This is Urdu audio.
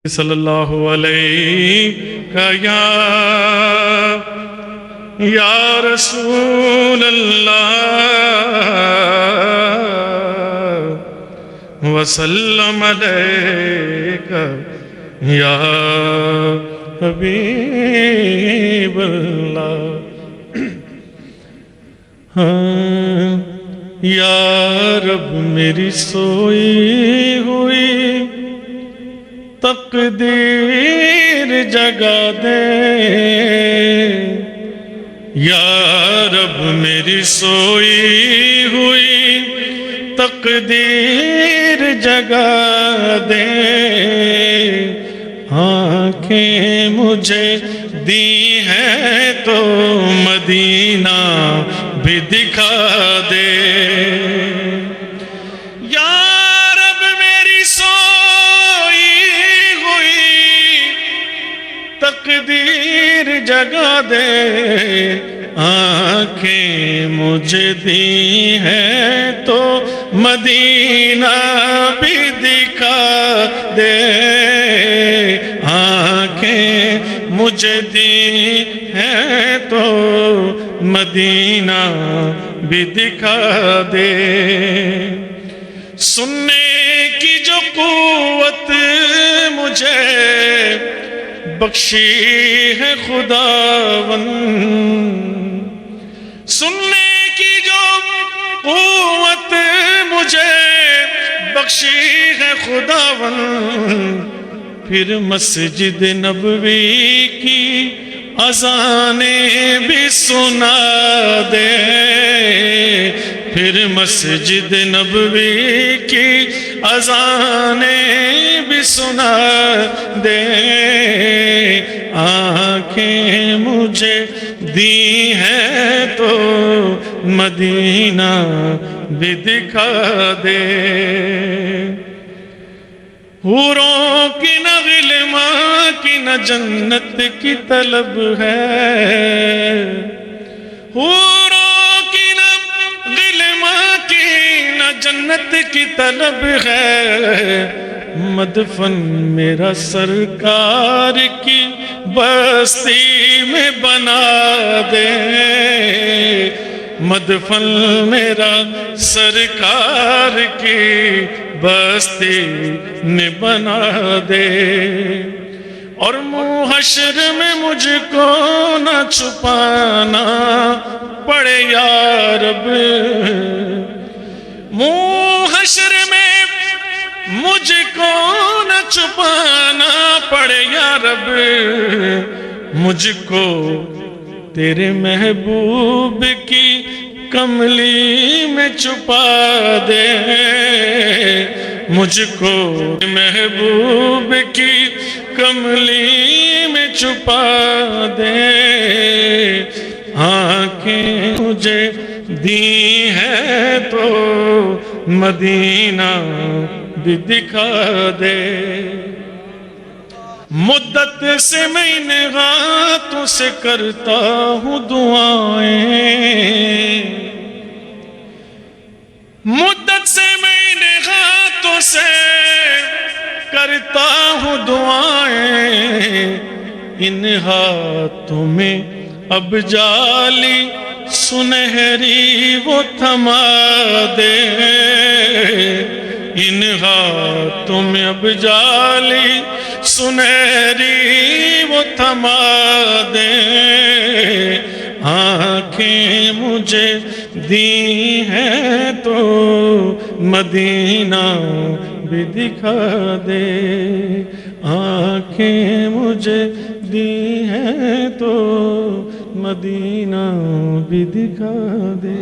صلی اللہ علیہ یا رسول اللہ وسلم علیک یا حبیب اللہ۔ یا رب میری سوئی ہوئی تقدیر جگا دے، یا رب میری سوئی ہوئی تقدیر جگا دے، آنکھیں مجھے دی ہیں تو مدینہ بھی دکھا دے۔ تقدیر جگا دے، آنکھیں مجھے دی ہیں تو مدینہ بھی دکھا دے، آنکھیں مجھے دی ہیں تو مدینہ بھی دکھا دے۔ سننے کی جو قوت مجھے بخشی ہے خداوند، سننے کی جو قوت مجھے بخشی ہے خداوند، پھر مسجد نبوی کی اذانیں بھی سنا دے، پھر مسجد نبوی کی اذانیں بھی سنا دے، آنکھیں مجھے دی ہیں تو مدینہ بھی دکھا دے۔ حوروں کی نہ غلماں کی نہ جنت کی طلب ہے، حوروں کی نہ غلماں کی نہ جنت کی طلب ہے، مدفن میرا سرکار کی بستی میں بنا دے، مدفن میرا سرکار کی بستی میں بنا دے، اور محشر میں مجھ کو نہ چھپانا پڑے یا رب، محشر میں مجھ کو نہ چھپانا پڑے یا رب، مجھ کو تیرے محبوب کی کملی میں چھپا دے، مجھ کو محبوب کی کملی میں چھپا دے، آنکھیں مجھے دی ہیں تو مدینہ بھی دکھا دے۔ مدت سے میں ان ہاتھوں سے کرتا ہوں دعائیں، مدت سے میں ان ہاتھوں سے کرتا ہوں دعائیں، ان ہاتھوں میں اب جالی سنہری وہ تھما دے، ان ہاتھوں میں اب جالی سنہری وہ تھما دے، آنکھیں مجھے دی ہیں تو مدینہ بھی دکھا دے، آنکھیں مجھے دی ہیں تو مدینہ بھی دکھا دے۔